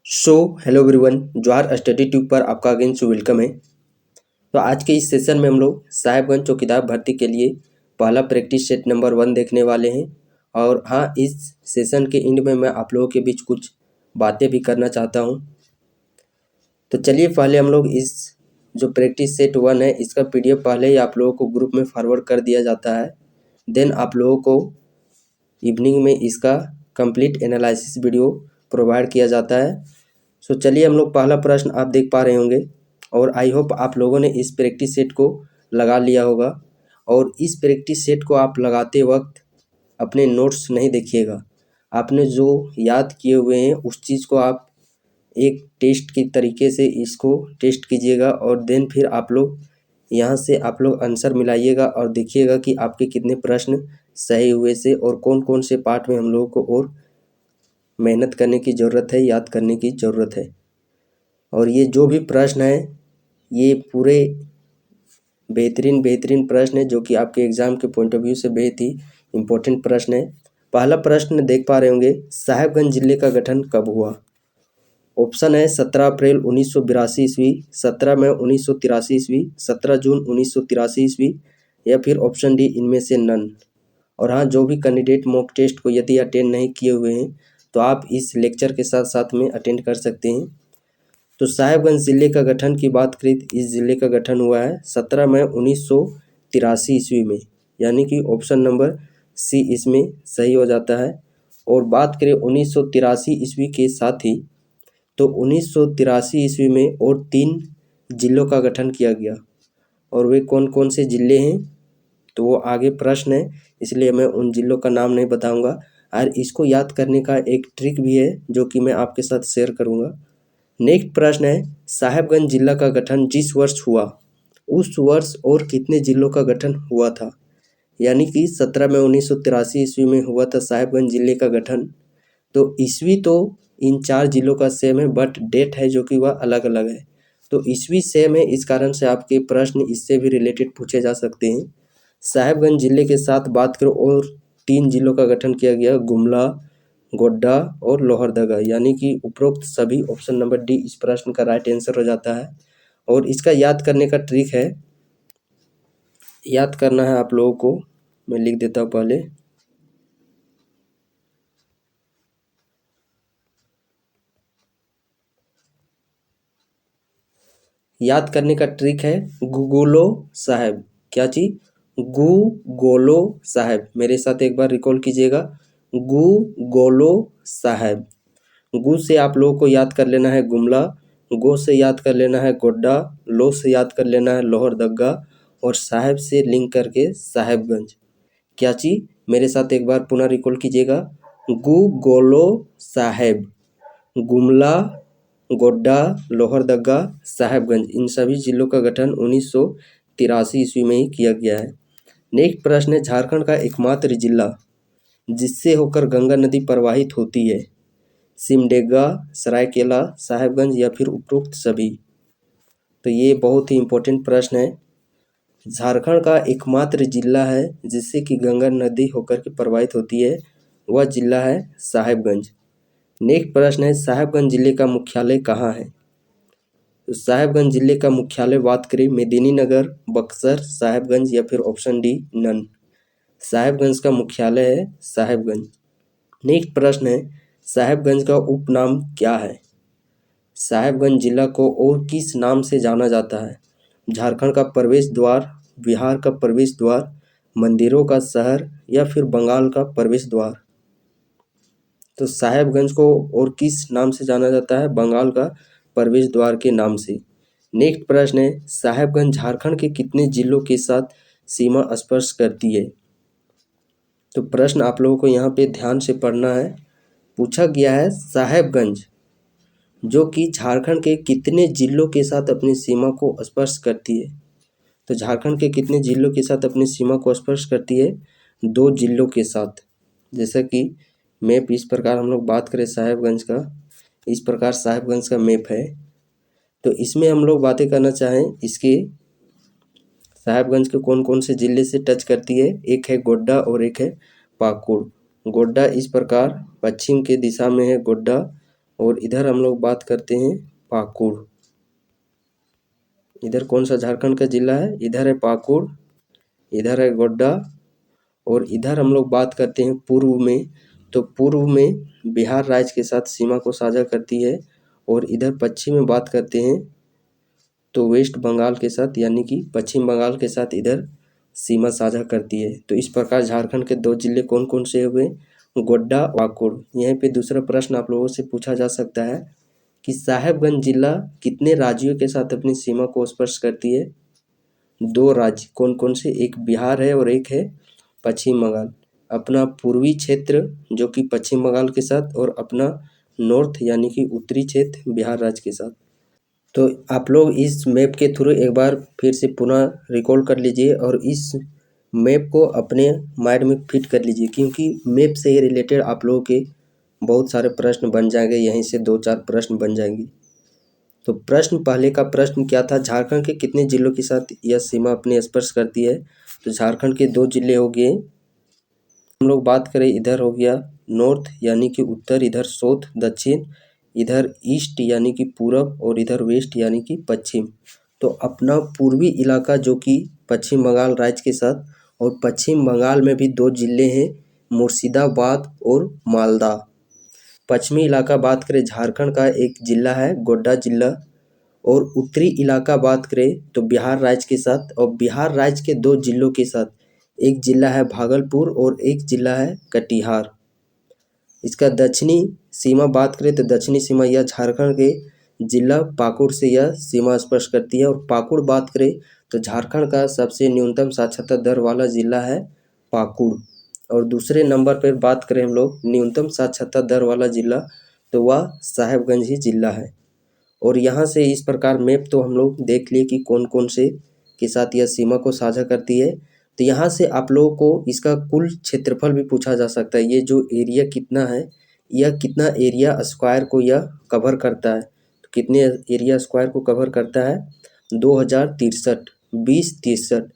So hello everyone, Jawahar study tube पर आपका again से वेलकम है। तो आज के इस सेशन में हम लोग साहेबगंज चौकीदार भर्ती के लिए पहला प्रैक्टिस सेट नंबर 1 देखने वाले हैं। और हाँ, इस सेशन के एंड में मैं आप लोगों के बीच कुछ बातें भी करना चाहता हूँ। तो चलिए पहले हम लोग इस जो प्रैक्टिस सेट 1 है इसका PDF पहले ही आप लोगों को ग्रुप में फॉरवर्ड कर दिया जाता है। देन आप लोगों को इवनिंग में इसका कंप्लीट एनालिसिस वीडियो प्रोवाइड किया जाता है। सो चलिए हम लोग पहला प्रश्न आप देख पा रहे होंगे और आई होप आप लोगों ने इस प्रैक्टिस सेट को लगा लिया होगा। और इस प्रैक्टिस सेट को आप लगाते वक्त अपने नोट्स नहीं देखिएगा, आपने जो याद किए हुए हैं उस चीज़ को आप एक टेस्ट की तरीके से इसको टेस्ट कीजिएगा और देन फिर आप लोग यहाँ से आप लोग आंसर मिलाइएगा और देखिएगा कि आपके कितने प्रश्न सही हुए से और कौन कौन से पार्ट में हम लोगों को और मेहनत करने की ज़रूरत है, याद करने की ज़रूरत है। और ये जो भी प्रश्न है ये पूरे बेहतरीन प्रश्न है जो कि आपके एग्ज़ाम के पॉइंट ऑफ व्यू से बेहद ही इम्पोर्टेंट प्रश्न है। पहला प्रश्न देख पा रहे होंगे, साहेबगंज जिले का गठन कब हुआ? ऑप्शन है 17 अप्रैल 1982 ईस्वी, 17 मई 1983 ईस्वी, 17 जून 1983 ईस्वी या फिर ऑप्शन डी इनमें से नन। और हाँ, जो भी कैंडिडेट मॉक टेस्ट को यदि अटेंड नहीं किए हुए हैं तो आप इस लेक्चर के साथ साथ में अटेंड कर सकते हैं। तो साहेबगंज ज़िले का गठन की बात करें तो इस ज़िले का गठन हुआ है 17 मई 1983 ईस्वी में, यानी कि ऑप्शन नंबर सी इसमें सही हो जाता है। और बात करें 1983 ईस्वी के साथ ही तो 1983 ईस्वी में और 3 जिलों का गठन किया गया। और वे कौन कौन से ज़िले हैं तो वो आगे प्रश्न है, इसलिए मैं उन जिलों का नाम नहीं बताऊंगा। और इसको याद करने का एक ट्रिक भी है जो कि मैं आपके साथ शेयर करूंगा। नेक्स्ट प्रश्न है, साहेबगंज जिला का गठन जिस वर्ष हुआ उस वर्ष और कितने जिलों का गठन हुआ था? यानी कि 17 मई 1983 ईस्वी में हुआ था साहेबगंज जिले का गठन। तो ईस्वी तो इन 4 जिलों का सेम है बट डेट है जो कि वह अलग अलग है। तो ईस्वी सेम है, इस कारण से आपके प्रश्न इससे भी रिलेटेड पूछे जा सकते हैं। साहेबगंज जिले के साथ बात करो और 3 जिलों का गठन किया गया, गुमला, गोड्डा और लोहरदगा, यानी कि उपरोक्त सभी ऑप्शन नंबर डी इस प्रश्न का राइट आंसर हो जाता है। और इसका याद करने का ट्रिक है, याद करना है आप लोगों को, मैं लिख देता हूँ पहले। याद करने का ट्रिक है गुगोलो साहेब। क्या चीज? गुगोलो साहेब। मेरे साथ एक बार रिकॉल कीजिएगा, गुगोलो साहेब। गु से आप लोगों को याद कर लेना है गुमला, गो से याद कर लेना है गोड्डा, लो से याद कर लेना है लोहरदगा और साहेब से लिंक करके साहेबगंज। क्या चीज? मेरे साथ एक बार पुनः रिकॉल कीजिएगा, गु गोलो साहेब, गुमला, गोड्डा, लोहरदगा, साहेबगंज, इन सभी जिलों का गठन 1983 ईस्वी में ही किया गया है। नेक्स्ट प्रश्न है, झारखंड का एकमात्र जिला जिससे होकर गंगा नदी प्रवाहित होती है, सिमडेगा, सरायकेला, साहेबगंज या फिर उपरोक्त सभी? तो ये बहुत ही इम्पोर्टेंट प्रश्न है। झारखंड का एकमात्र जिला है जिससे कि गंगा नदी होकर के प्रवाहित होती है, वह जिला है साहेबगंज। नेक्स्ट प्रश्न है, साहेबगंज जिले का मुख्यालय कहाँ है? तो साहेबगंज जिले का मुख्यालय बात करें मेदिनीनगर, बक्सर, साहेबगंज या फिर ऑप्शन डी नन। साहेबगंज का मुख्यालय है साहेबगंज। नेक्स्ट प्रश्न है, साहेबगंज का उपनाम क्या है? साहेबगंज जिला को और किस नाम से जाना जाता है? झारखंड का प्रवेश द्वार, बिहार का प्रवेश द्वार, मंदिरों का शहर या फिर बंगाल का प्रवेश द्वार? तो साहेबगंज को और किस नाम से जाना जाता है? बंगाल का प्रवेश द्वार के नाम से। नेक्स्ट प्रश्न है, साहेबगंज झारखंड के कितने जिलों के साथ सीमा स्पर्श करती है? तो प्रश्न आप लोगों को यहाँ पे ध्यान से पढ़ना है। पूछा गया है साहेबगंज जो कि झारखंड के कितने जिलों के साथ अपनी सीमा को स्पर्श करती है? तो झारखंड के कितने जिलों के साथ अपनी सीमा को स्पर्श करती है? 2 जिलों के साथ। जैसा कि मैप इस प्रकार हम लोग बात करें साहेबगंज का, इस प्रकार साहेबगंज का मैप है। तो इसमें हम लोग बातें करना चाहें, इसके साहेबगंज के कौन कौन से जिले से टच करती है? एक है गोड्डा और एक है पाकुड़। गोड्डा इस प्रकार पश्चिम के दिशा में है गोड्डा, और इधर हम लोग बात करते हैं पाकुड़। इधर कौन सा झारखंड का जिला है? इधर है पाकुड़, इधर है गोड्डा, और इधर हम लोग बात करते हैं पूर्व में, तो पूर्व में बिहार राज्य के साथ सीमा को साझा करती है। और इधर पश्चिम में बात करते हैं तो वेस्ट बंगाल के साथ, यानी कि पश्चिम बंगाल के साथ इधर सीमा साझा करती है। तो इस प्रकार झारखंड के 2 जिले कौन कौन से हुए? गोड्डा, पाकुड़। यहीं पे दूसरा प्रश्न आप लोगों से पूछा जा सकता है कि साहेबगंज जिला कितने राज्यों के साथ अपनी सीमा को स्पर्श करती है? 2 राज्य। कौन कौन से? एक बिहार है और एक है पश्चिम बंगाल। अपना पूर्वी क्षेत्र जो कि पश्चिम बंगाल के साथ, और अपना नॉर्थ यानी कि उत्तरी क्षेत्र बिहार राज्य के साथ। तो आप लोग इस मैप के थ्रू एक बार फिर से पुनः रिकॉल कर लीजिए और इस मैप को अपने माइंड में फिट कर लीजिए, क्योंकि मैप से ही रिलेटेड आप लोगों के बहुत सारे प्रश्न बन जाएंगे, यहीं से 2-4 प्रश्न बन जाएंगे। तो प्रश्न पहले का प्रश्न क्या था? झारखंड के कितने जिलों के साथ यह सीमा अपने स्पर्श करती है? तो झारखंड के 2 जिले हो गए। हम लोग बात करें, इधर हो गया नॉर्थ यानी कि उत्तर, इधर साउथ दक्षिण, इधर ईस्ट यानी कि पूरब, और इधर वेस्ट यानी कि पश्चिम। तो अपना पूर्वी इलाका जो कि पश्चिम बंगाल राज्य के साथ, और पश्चिम बंगाल में भी 2 जिले हैं, मुर्शिदाबाद और मालदा। पश्चिमी इलाका बात करें झारखंड का एक जिला है गोड्डा जिला, और उत्तरी इलाका बात करें तो बिहार राज्य के साथ, और बिहार राज्य के 2 जिलों के साथ, एक जिला है भागलपुर और एक जिला है कटिहार। इसका दक्षिणी सीमा बात करें तो दक्षिणी सीमा यह झारखंड के जिला पाकुड़ से यह सीमा स्पर्श करती है। और पाकुड़ बात करें तो झारखंड का सबसे न्यूनतम साक्षरता दर वाला जिला है पाकुड़। और दूसरे नंबर पर बात करें हम लोग न्यूनतम साक्षरता दर वाला जिला, तो वह साहेबगंज ही जिला है। और यहाँ से इस प्रकार मैप तो हम लोग देख लिए कि कौन कौन से के साथ यह सीमा को साझा करती है। तो यहाँ से आप लोगों को इसका कुल क्षेत्रफल भी पूछा जा सकता है। ये जो एरिया कितना है, यह कितना एरिया स्क्वायर को यह कवर करता है? तो कितने एरिया स्क्वायर को कवर करता है? 2063, 2063।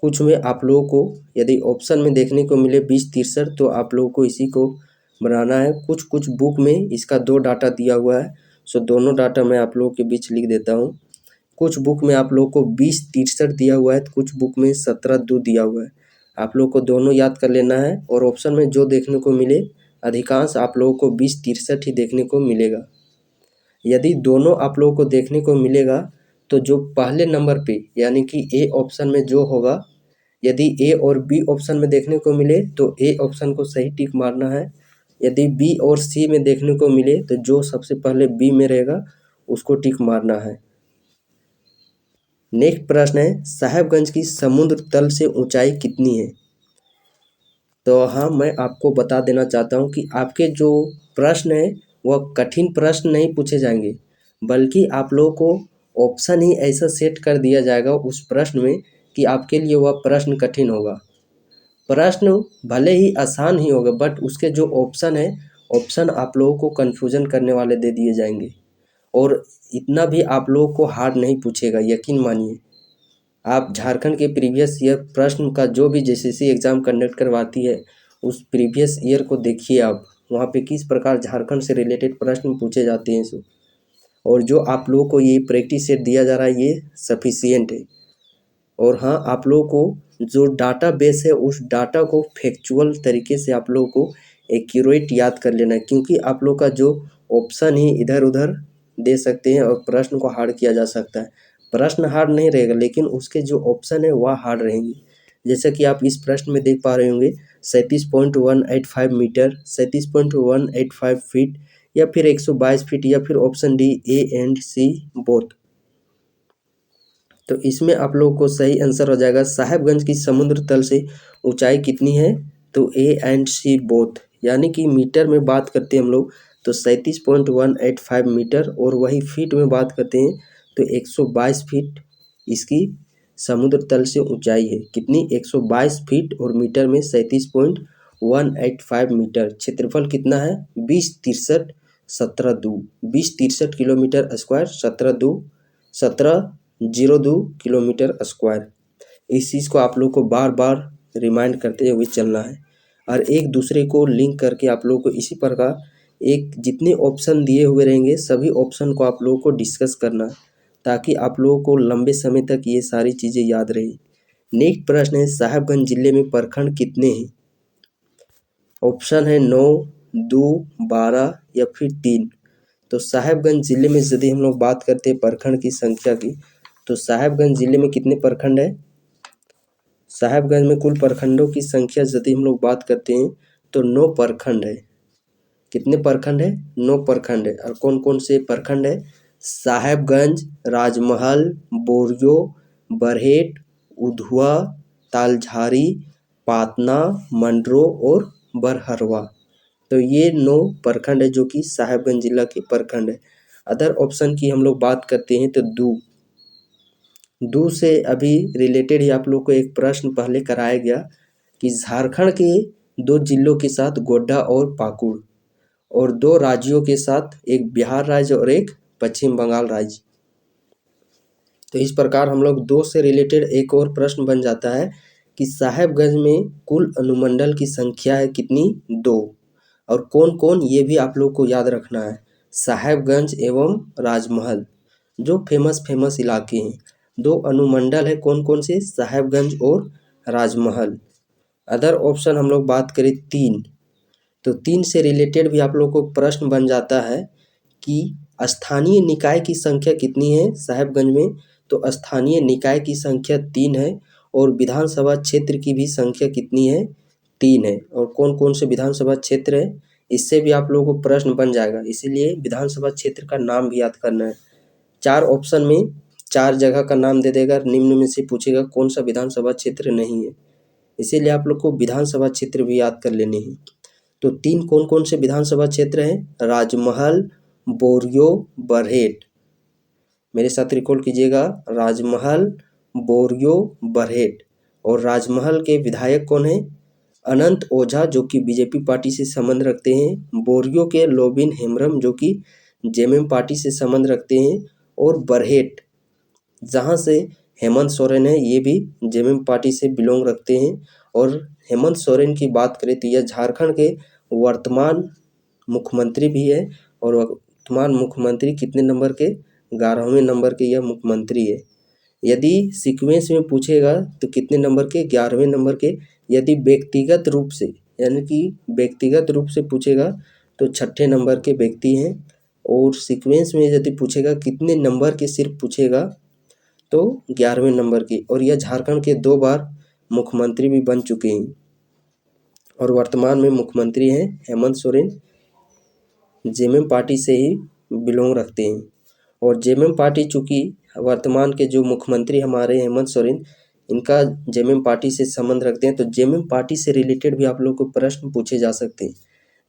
कुछ में आप लोगों को यदि ऑप्शन में देखने को मिले 2063, तो आप लोगों को इसी को बनाना है। कुछ कुछ बुक में इसका 2 डाटा दिया हुआ है, सो दोनों डाटा मैं आप लोगों के बीच लिख देता हूँ। कुछ बुक में आप लोगों को 2063 दिया हुआ है, तो कुछ बुक में 17-2 दिया हुआ है। आप लोग को दोनों याद कर लेना है, और ऑप्शन में जो देखने को मिले, अधिकांश आप लोगों को 2063 ही देखने को मिलेगा। यदि दोनों आप लोगों को देखने को मिलेगा, तो जो पहले नंबर पे यानी कि ए ऑप्शन में जो होगा, यदि ए और बी ऑप्शन में देखने को मिले तो ए ऑप्शन को सही टिक मारना है। यदि बी और सी में देखने को मिले तो जो सबसे पहले बी में रहेगा उसको टिक मारना है। नेक्स्ट प्रश्न है, साहेबगंज की समुद्र तल से ऊंचाई कितनी है? तो हाँ, मैं आपको बता देना चाहता हूँ कि आपके जो प्रश्न है वह कठिन प्रश्न नहीं पूछे जाएंगे, बल्कि आप लोगों को ऑप्शन ही ऐसा सेट कर दिया जाएगा उस प्रश्न में कि आपके लिए वह प्रश्न कठिन होगा। प्रश्न भले ही आसान ही होगा, बट उसके जो ऑप्शन है, ऑप्शन आप लोगों को कन्फ्यूजन करने वाले दे दिए जाएंगे। और इतना भी आप लोगों को हार्ड नहीं पूछेगा, यकीन मानिए। आप झारखंड के प्रीवियस ईयर प्रश्न का जो भी जेसीसी एग्ज़ाम कंडक्ट करवाती है, उस प्रीवियस ईयर को देखिए आप, वहाँ पे किस प्रकार झारखंड से रिलेटेड प्रश्न पूछे जाते हैं सो। और जो आप लोगों को ये प्रैक्टिस सेट दिया जा रहा है, ये सफिशियंट है। और हाँ, आप लोगों को जो डाटा बेस है उस डाटा को फैक्चुअल तरीके से आप लोगों को एक्यूरेट याद कर लेना है, क्योंकि आप लोग का जो ऑप्शन ही इधर उधर दे सकते हैं और प्रश्न को हार्ड किया जा सकता है। प्रश्न हार्ड नहीं रहेगा, लेकिन उसके जो ऑप्शन है वह हार्ड रहेंगे। जैसा कि आप इस प्रश्न में देख पा रहे होंगे, 37.185 मीटर, 37.185 फीट, या फिर 122 फीट, या फिर option D A and C both. तो इसमें आप लोगों को सही आंसर हो जाएगा, साहेबगंज की समुद्र तल से ऊंचाई कितनी है? तो ए एंड सी बोथ, यानी कि मीटर में बात करते हैं हम लोग तो 37.185 मीटर, और वही फीट में बात करते हैं तो 122 फीट इसकी समुद्र तल से ऊंचाई है। कितनी? 122 फीट, और मीटर में 37.185 मीटर। क्षेत्रफल कितना है? 2063 17-2, 2063 किलोमीटर स्क्वायर, 1702 किलोमीटर स्क्वायर। इस चीज़ को आप लोग को बार बार रिमाइंड करते हुए चलना है, और एक दूसरे को लिंक करके आप लोग को इसी प्रकार एक जितने ऑप्शन दिए हुए रहेंगे सभी ऑप्शन को आप लोगों को डिस्कस करना, ताकि आप लोगों को लंबे समय तक ये सारी चीज़ें याद रहे। नेक्स्ट प्रश्न है, साहिबगंज जिले में प्रखंड कितने हैं? ऑप्शन है 9, 2, 12 या फिर 3। तो साहिबगंज जिले में यदि हम लोग बात करते हैं प्रखंड की संख्या की, तो साहिबगंज जिले में कितने प्रखंड है? साहिबगंज में कुल प्रखंडों की संख्या यदि हम लोग बात करते हैं तो 9 प्रखंड है। कितने प्रखंड है? 9 प्रखंड है। और कौन कौन से प्रखंड है? साहेबगंज, राजमहल, बोरियो, बरहेट, उधवा, तालझारी, पातना, मंडरो और बरहरवा। तो ये 9 प्रखंड है जो कि साहेबगंज जिला के प्रखंड है। अदर ऑप्शन की हम लोग बात करते हैं तो दू से अभी रिलेटेड ही आप लोग को एक प्रश्न पहले कराया गया कि झारखंड के 2 जिलों के साथ गोड्डा और पाकुड़, और 2 राज्यों के साथ एक बिहार राज्य और एक पश्चिम बंगाल राज्य। तो इस प्रकार हम लोग 2 से रिलेटेड एक और प्रश्न बन जाता है कि साहेबगंज में कुल अनुमंडल की संख्या है कितनी? 2। और कौन कौन, ये भी आप लोग को याद रखना है। साहेबगंज एवं राजमहल जो फेमस इलाके हैं, 2 अनुमंडल है कौन कौन से? साहेबगंज और राजमहल। अदर ऑप्शन हम लोग बात करें 3, तो 3 से रिलेटेड भी आप लोग को प्रश्न बन जाता है कि स्थानीय निकाय की संख्या कितनी है साहेबगंज में? तो स्थानीय निकाय की संख्या 3 है। और विधानसभा क्षेत्र की भी संख्या कितनी है? 3 है। और कौन कौन से विधानसभा क्षेत्र है, इससे भी आप लोगों को प्रश्न बन जाएगा, इसीलिए विधानसभा क्षेत्र का नाम भी याद करना है। 4 ऑप्शन में 4 जगह का नाम दे देगा, निम्न में से पूछेगा कौन सा विधानसभा क्षेत्र नहीं है, इसीलिए आप लोग को विधानसभा क्षेत्र भी याद कर लेने हैं। तो 3 कौन कौन से विधानसभा क्षेत्र हैं? राजमहल, बोरियो, बरहेट। मेरे साथ रिकॉल कीजिएगा, राजमहल, बोरियो, बरहेट। और राजमहल के विधायक कौन है? अनंत ओझा जो कि बीजेपी पार्टी से संबंध रखते हैं। बोरियो के लोबिन हेम्ब्रम जो कि जेएमएम पार्टी से संबंध रखते हैं। और बरहेट जहाँ से हेमंत सोरेन है, ये भी जेएमएम पार्टी से बिलोंग रखते हैं। और हेमंत सोरेन की बात करें तो यह झारखंड के वर्तमान मुख्यमंत्री भी है। और वर्तमान मुख्यमंत्री कितने नंबर के? 11वें नंबर के यह मुख्यमंत्री है। यदि सीक्वेंस में पूछेगा तो कितने नंबर के? 11वें नंबर के। यदि व्यक्तिगत रूप से, यानी कि व्यक्तिगत रूप से पूछेगा तो 6ठे नंबर के व्यक्ति हैं। और सीक्वेंस में यदि पूछेगा कितने नंबर के सिर्फ पूछेगा तो 11वें नंबर की। और यह झारखंड के 2 बार मुख्यमंत्री भी बन चुके हैं। और वर्तमान में मुख्यमंत्री हैं हेमंत सोरेन, जेएमएम पार्टी से ही बिलोंग रखते हैं। और जेएमएम पार्टी चूँकि वर्तमान के जो मुख्यमंत्री हमारे हेमंत सोरेन, इनका जेएमएम पार्टी से संबंध रखते हैं, तो जेएमएम पार्टी से रिलेटेड भी आप लोग को प्रश्न पूछे जा सकते हैं।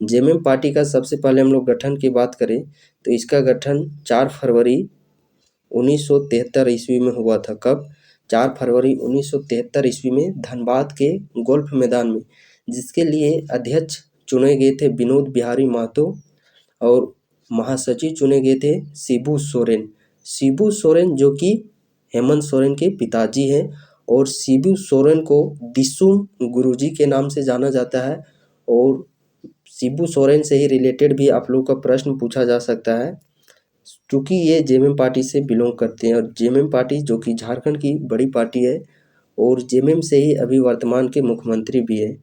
जेएमएम पार्टी का सबसे पहले हम लोग गठन की बात करें तो इसका गठन 4 फरवरी 1973 ईस्वी में हुआ था। कब? 4 फरवरी 1973 ईस्वी में धनबाद के गोल्फ मैदान में, जिसके लिए अध्यक्ष चुने गए थे विनोद बिहारी महतो और महासचिव चुने गए थे शिबू सोरेन। शिबू सोरेन जो कि हेमंत सोरेन के पिताजी हैं। और शिबू सोरेन को दिसुम गुरुजी के नाम से जाना जाता है। और शिबू सोरेन से ही रिलेटेड भी आप लोग का प्रश्न पूछा जा सकता है, क्योंकि ये जेएमएम पार्टी से बिलोंग करते हैं। और जेएमएम पार्टी जो कि झारखंड की बड़ी पार्टी है, और जेएमएम से ही अभी वर्तमान के मुख्यमंत्री भी है।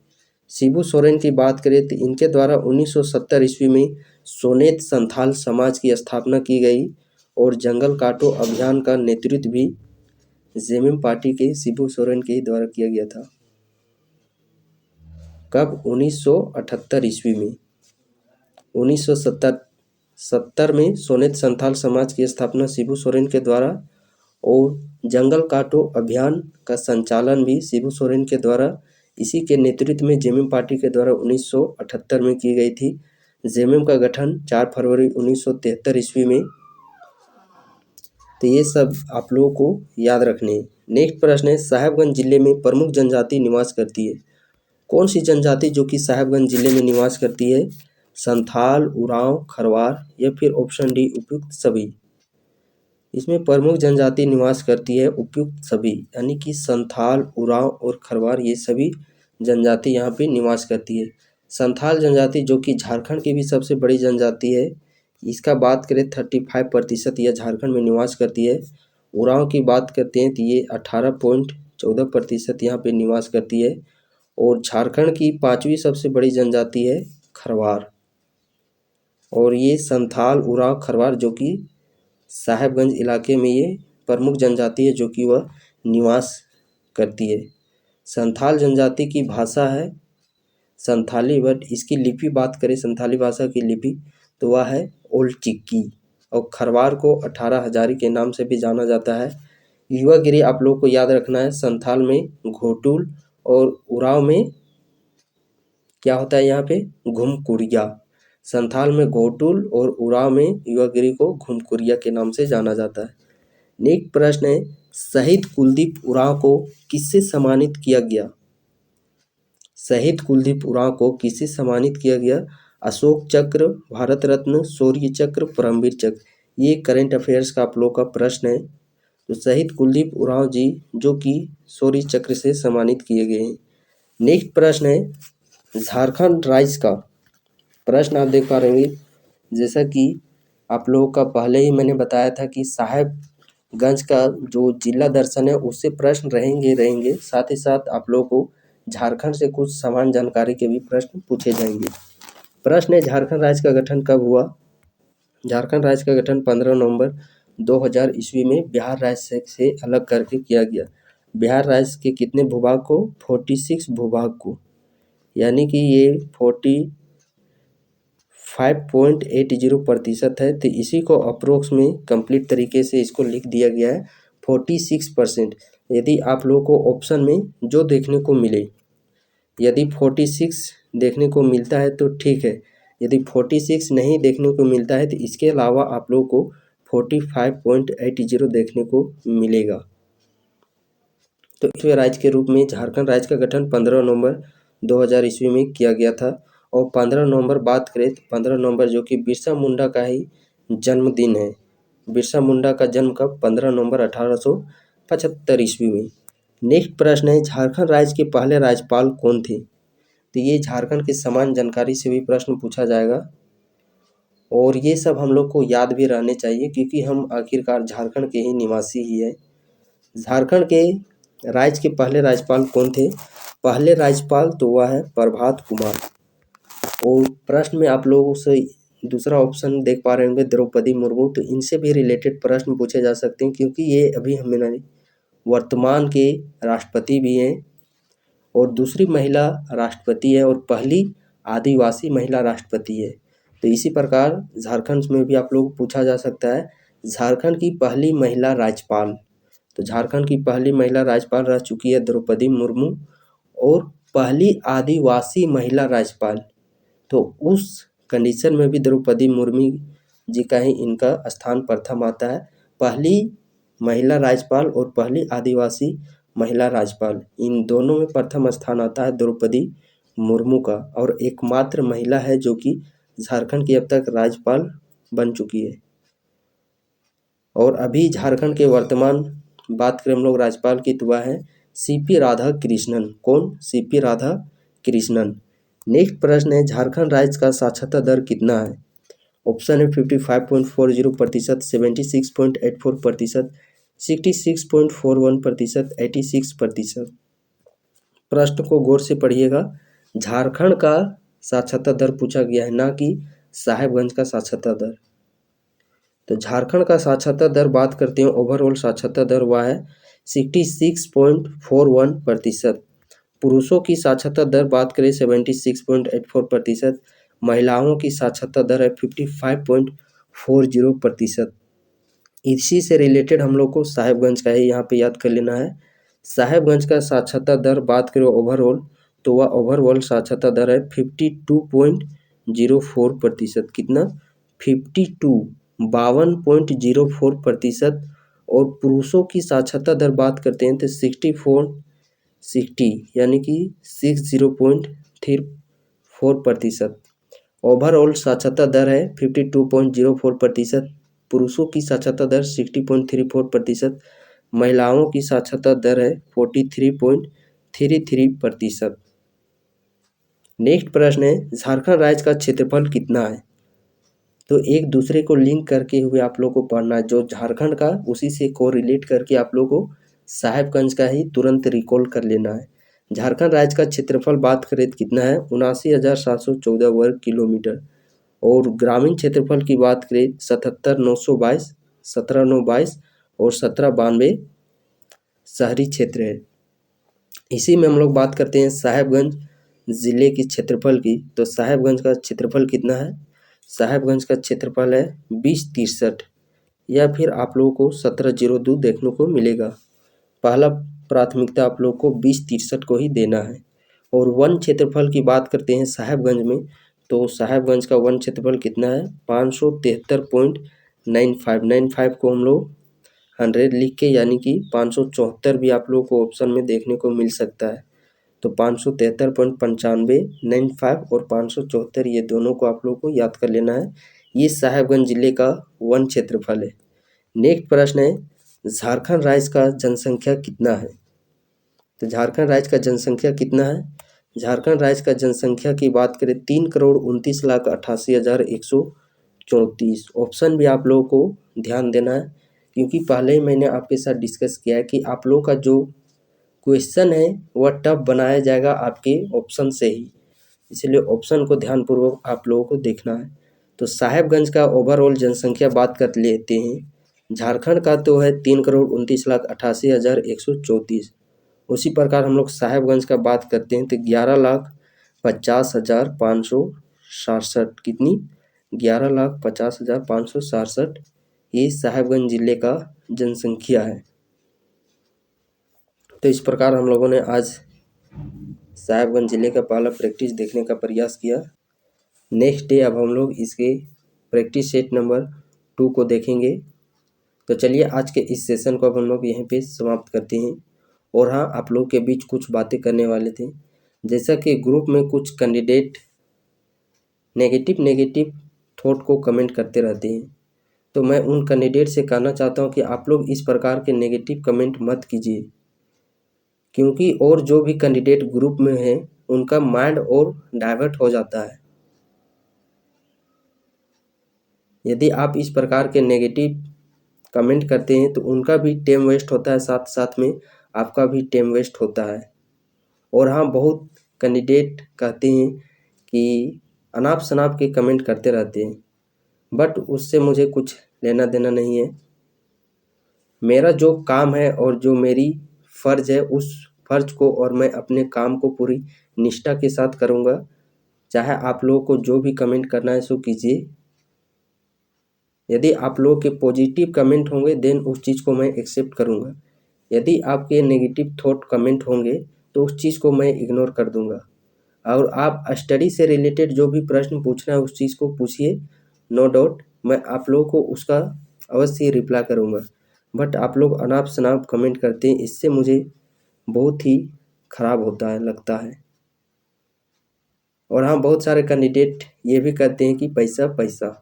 शिबू सोरेन की बात करें तो इनके द्वारा 1970 ईस्वी में सोनेत संथाल समाज की स्थापना की गई। और जंगल काटो अभियान का नेतृत्व भी जेएमएम पार्टी के शिबू सोरेन के ही द्वारा किया गया था। कब? 1978 ईस्वी में। 1970 में सोनेत संथाल समाज की स्थापना शिबू सोरेन के द्वारा, और जंगल काटो अभियान का संचालन भी शिबू सोरेन के द्वारा, इसी के नेतृत्व में जेएमएम पार्टी के द्वारा 1978 में की गई थी। जेएमएम का गठन 4 फरवरी 1973 ईस्वी में। तो ये सब आप लोगों को याद रखने हैं। नेक्स्ट प्रश्न है, साहेबगंज जिले में प्रमुख जनजाति निवास करती है। कौन सी जनजाति जो कि साहेबगंज जिले में निवास करती है? संथाल, उरांव, खरवार या फिर ऑप्शन डी उपयुक्त सभी। इसमें प्रमुख जनजाति निवास करती है उपयुक्त सभी, यानी कि संथाल, उरांव और खरवार, ये सभी जनजाति यहाँ पे निवास करती है। संथाल जनजाति जो कि झारखंड की भी सबसे बड़ी जनजाति है, इसका बात करें 35% यह झारखंड में निवास करती है। उरांव की बात करते हैं तो ये 18.14% यहाँ पे निवास करती है। और झारखंड की 5वीं सबसे बड़ी जनजाति है खरवार। और ये संथाल, उरांव, खरवार जो कि साहेबगंज इलाके में ये प्रमुख जनजाति है जो कि वह निवास करती है। संथाल जनजाति की भाषा है संथाली, बट इसकी लिपि बात करें संथाली भाषा की लिपि तो वह है ओल्ड चिक्की। और खरवार को 18 हजारी के नाम से भी जाना जाता है। युवागिरी आप लोग को याद रखना है, संथाल में घोटुल और उरांव में क्या होता है यहाँ पे घुमकुरिया। संथाल में घोटुल और उरांव में युवागिरी को घुमकुरिया के नाम से जाना जाता है। नेक्स्ट प्रश्न है, शहीद कुलदीप उरांव को किससे सम्मानित किया गया? शहीद कुलदीप उरांव को किससे सम्मानित किया गया? अशोक चक्र, भारत रत्न, शौर्य चक्र, परमवीर चक्र। ये करंट अफेयर्स का आप लोग का प्रश्न है। तो शहीद कुलदीप उरांव जी जो कि शौर्य चक्र से सम्मानित किए गए हैं। नेक्स्ट प्रश्न है, झारखंड राज्य का प्रश्न आप देख पा रहे होंगे, जैसा कि आप लोगों का पहले ही मैंने बताया था कि साहेबगंज का जो जिला दर्शन है उससे प्रश्न रहेंगे। साथ ही साथ आप लोगों को झारखंड से कुछ समान जानकारी के भी प्रश्न पूछे जाएंगे। प्रश्न है, झारखंड राज्य का गठन कब हुआ? झारखंड राज्य का गठन 15 नवंबर 2000 ईस्वी में बिहार राज्य से अलग करके किया गया। बिहार राज्य के कितने भूभाग को? 46 भूभाग को, यानी कि ये 45.80% है। तो इसी को अप्रोक्स में कंप्लीट तरीके से इसको लिख दिया गया है 46%। यदि आप लोगों को ऑप्शन में जो देखने को मिले, यदि 46 देखने को मिलता है तो ठीक है, यदि 46 नहीं देखने को मिलता है तो इसके अलावा आप लोगों को 45.80 देखने को मिलेगा। तो इस राज्य के रूप में झारखंड राज्य का गठन 15 नवंबर 2000 ईस्वी में किया गया था। और 15 नवंबर बात करें तो 15 नवंबर जो कि बिरसा मुंडा का ही जन्मदिन है। बिरसा मुंडा का जन्म कब? 15 नवंबर 1875 ईस्वी में। नेक्स्ट प्रश्न है, झारखंड राज्य के पहले राज्यपाल कौन थे? तो ये झारखंड की समान जानकारी से भी प्रश्न पूछा जाएगा और ये सब हम लोग को याद भी रहने चाहिए क्योंकि हम आखिरकार झारखंड के ही निवासी ही है। झारखंड के राज्य के पहले राज्यपाल कौन थे? पहले राज्यपाल तो वह है प्रभात कुमार। और प्रश्न में आप लोगों से दूसरा ऑप्शन देख पा रहे होंगे द्रौपदी मुर्मू। तो इनसे भी रिलेटेड प्रश्न पूछे जा सकते हैं क्योंकि ये अभी हमें वर्तमान के राष्ट्रपति भी हैं और दूसरी महिला राष्ट्रपति है और पहली आदिवासी महिला राष्ट्रपति है। तो इसी प्रकार झारखंड में भी आप लोग को पूछा जा सकता है झारखंड की पहली महिला राज्यपाल। तो झारखंड की पहली महिला राज्यपाल रह चुकी है द्रौपदी मुर्मू और पहली आदिवासी महिला राज्यपाल। तो उस कंडीशन में भी द्रौपदी मुर्मू जी का ही इनका स्थान प्रथम आता है। पहली महिला राज्यपाल और पहली आदिवासी महिला राज्यपाल, इन दोनों में प्रथम स्थान आता है द्रौपदी मुर्मू का। और एकमात्र महिला है जो कि झारखंड की अब तक राज्यपाल बन चुकी है। और अभी झारखंड के वर्तमान बात करें हम लोग राज्यपाल की तो वह है सीपी राधाकृष्णन। कौन? सीपी राधाकृष्णन। नेक्स्ट प्रश्न है, झारखंड राज्य का साक्षरता दर कितना है? ऑप्शन है 55.40%, 76.84%, 66.41%, 86%। प्रश्न को गौर से पढ़िएगा। झारखंड का साक्षरता दर पूछा गया है, ना कि साहेबगंज का साक्षरता दर। तो झारखंड का साक्षरता दर बात करते हैं, ओवरऑल साक्षरता दर वह है 66.41%। पुरुषों की साक्षरता दर बात करें 76.84%। महिलाओं की साक्षरता दर है 55.40%। इसी से रिलेटेड हम लोग को साहेबगंज का ही यहाँ पे याद कर लेना है। साहेबगंज का साक्षरता दर बात करें ओवरऑल तो वह ओवरऑल साक्षरता दर है 52.04%। कितना? 52.04%। और पुरुषों की साक्षरता दर बात करते हैं तो 60 यानी कि 60.34%। ओवरऑल साक्षरता दर है 52.04%। पुरुषों की साक्षरता दर 60.34%। महिलाओं की साक्षरता दर है 43.33%। नेक्स्ट प्रश्न है, झारखंड राज्य का क्षेत्रफल कितना है? तो एक दूसरे को लिंक करके हुए आप लोग को पढ़ना है, जो झारखंड का उसी से कोरिलेट करके आप लोग को साहेबगंज का ही तुरंत रिकॉल कर लेना है। झारखंड राज्य का क्षेत्रफल बात करें तो कितना है? 79,714 वर्ग किलोमीटर। और ग्रामीण क्षेत्रफल की बात करें 77,922, 17,922 और 17,92 शहरी क्षेत्र है। इसी में हम लोग बात करते हैं साहेबगंज ज़िले के क्षेत्रफल की। तो साहेबगंज का क्षेत्रफल कितना है? साहेबगंज का क्षेत्रफल है 2063, या फिर आप लोगों को 1702 देखने को मिलेगा। पहला प्राथमिकता आप लोग को 2063 को ही देना है। और वन क्षेत्रफल की बात करते हैं साहेबगंज में, तो साहेबगंज का वन क्षेत्रफल कितना है? 573.95 को हम लोग 100 लिख के, यानी कि 574 भी आप लोग को ऑप्शन में देखने को मिल सकता है। तो 573.95 और 574 ये दोनों को आप लोग को याद कर लेना है। ये साहेबगंज जिले का वन क्षेत्रफल है। नेक्स्ट प्रश्न है, झारखंड राज्य का जनसंख्या कितना है? तो झारखंड राज्य का जनसंख्या कितना है? झारखंड राज्य का जनसंख्या की बात करें 3,29,88,134। ऑप्शन भी आप लोगों को ध्यान देना है, क्योंकि पहले ही मैंने आपके साथ डिस्कस किया है कि आप लोगों का जो क्वेश्चन है वह टफ बनाया जाएगा आपके ऑप्शन से ही, इसलिए ऑप्शन को ध्यानपूर्वक आप लोगों को देखना है। तो साहेबगंज का ओवरऑल जनसंख्या बात कर लेते हैं। झारखंड का तो है 3,29,88,134। उसी प्रकार हम लोग साहेबगंज का बात करते हैं तो 11,50,567। कितनी? 11,50,567 ये साहेबगंज जिले का जनसंख्या है। तो इस प्रकार हम लोगों ने आज साहेबगंज जिले का पहला प्रैक्टिस देखने का प्रयास किया। नेक्स्ट डे अब हम लोग इसके प्रैक्टिस सेट नंबर 2 को देखेंगे। तो चलिए आज के इस सेशन को अब हम लोग यहीं पे समाप्त करते हैं। और हाँ, आप लोग के बीच कुछ बातें करने वाले थे, जैसा कि ग्रुप में कुछ कैंडिडेट नेगेटिव थॉट को कमेंट करते रहते हैं, तो मैं उन कैंडिडेट से कहना चाहता हूँ कि आप लोग इस प्रकार के नेगेटिव कमेंट मत कीजिए, क्योंकि और जो भी कैंडिडेट ग्रुप में हैं उनका माइंड और डाइवर्ट हो जाता है। यदि आप इस प्रकार के नेगेटिव कमेंट करते हैं तो उनका भी टाइम वेस्ट होता है, साथ साथ में आपका भी टाइम वेस्ट होता है। और हाँ, बहुत कैंडिडेट कहते हैं कि अनाप शनाप के कमेंट करते रहते हैं, बट उससे मुझे कुछ लेना देना नहीं है। मेरा जो काम है और जो मेरी फ़र्ज़ है, उस फ़र्ज़ को और मैं अपने काम को पूरी निष्ठा के साथ करूँगा। चाहे आप लोगों को जो भी कमेंट करना है सो कीजिए। यदि आप लोग के पॉजिटिव कमेंट होंगे देन उस चीज़ को मैं एक्सेप्ट करूँगा। यदि आपके नेगेटिव थॉट कमेंट होंगे तो उस चीज़ को मैं इग्नोर कर दूँगा। और आप स्टडी से रिलेटेड जो भी प्रश्न पूछना है उस चीज़ को पूछिए, नो डाउट मैं आप लोगों को उसका अवश्य रिप्लाई करूँगा। बट आप लोग अनाप शनाप कमेंट करते हैं, इससे मुझे बहुत ही ख़राब होता है, लगता है। और हाँ, बहुत सारे कैंडिडेट ये भी कहते हैं कि पैसा पैसा।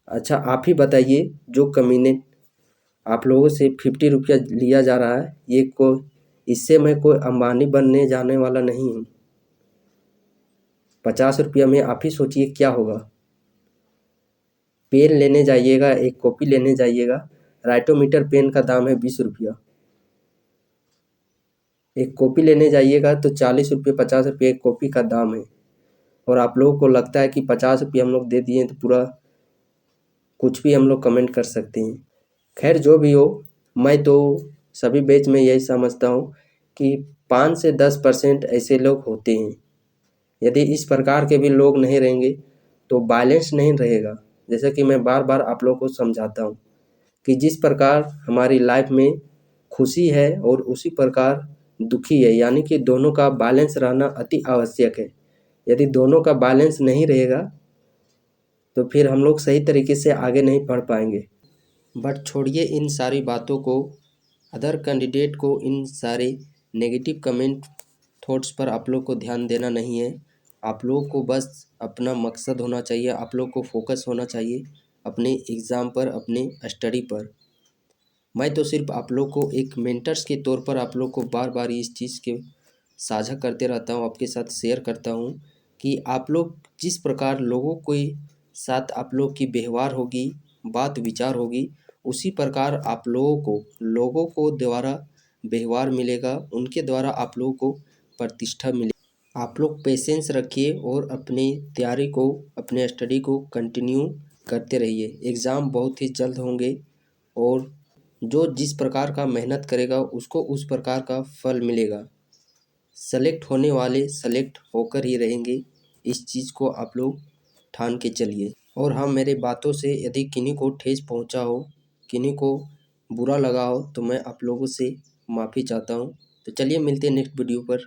अच्छा, आप ही बताइए, जो कमीने आप लोगों से 50 रुपया लिया जा रहा है, ये इससे मैं कोई अंबानी बनने जाने वाला नहीं हूँ। 50 रुपया में आप ही सोचिए क्या होगा। पेन लेने जाइएगा, एक कॉपी लेने जाइएगा, राइटोमीटर पेन का दाम है 20 रुपया। एक कॉपी लेने जाइएगा तो 40 रुपये 50 रुपये एक कॉपी का दाम है। और आप लोगों को लगता है कि 50 रुपये हम लोग दे दिए तो पूरा कुछ भी हम लोग कमेंट कर सकते हैं। खैर जो भी हो, मैं तो सभी बैच में यही समझता हूँ कि 5 से 10% ऐसे लोग होते हैं। यदि इस प्रकार के भी लोग नहीं रहेंगे तो बैलेंस नहीं रहेगा। जैसे कि मैं बार बार आप लोगों को समझाता हूँ कि जिस प्रकार हमारी लाइफ में खुशी है और उसी प्रकार दुखी है, यानी कि दोनों का बैलेंस रहना अति आवश्यक है। यदि दोनों का बैलेंस नहीं रहेगा तो फिर हम लोग सही तरीके से आगे नहीं पढ़ पाएंगे। बट छोड़िए इन सारी बातों को, अदर कैंडिडेट को इन सारे नेगेटिव कमेंट थॉट्स पर आप लोग को ध्यान देना नहीं है। आप लोग को बस अपना मकसद होना चाहिए, आप लोग को फोकस होना चाहिए अपने एग्ज़ाम पर, अपने स्टडी पर। मैं तो सिर्फ आप लोग को एक मेंटर्स के तौर पर आप लोग को बार बार इस चीज़ के साझा करते रहता हूँ, आपके साथ शेयर करता हूँ कि आप लोग जिस प्रकार लोगों के साथ आप लोग की व्यवहार होगी, बात विचार होगी, उसी प्रकार आप लोगों को द्वारा व्यवहार मिलेगा, उनके द्वारा आप लोगों को प्रतिष्ठा मिलेगी। आप लोग पेशेंस रखिए और अपनी तैयारी को, अपने स्टडी को कंटिन्यू करते रहिए। एग्ज़ाम बहुत ही जल्द होंगे और जो जिस प्रकार का मेहनत करेगा उसको उस प्रकार का फल मिलेगा। सेलेक्ट होने वाले सेलेक्ट होकर ही रहेंगे, इस चीज़ को आप लोग ठान के चलिए। और हाँ, मेरे बातों से यदि किन्हीं को ठेस पहुंचा हो, किन्हीं को बुरा लगा हो, तो मैं आप लोगों से माफ़ी चाहता हूं। तो चलिए मिलते हैं नेक्स्ट वीडियो पर।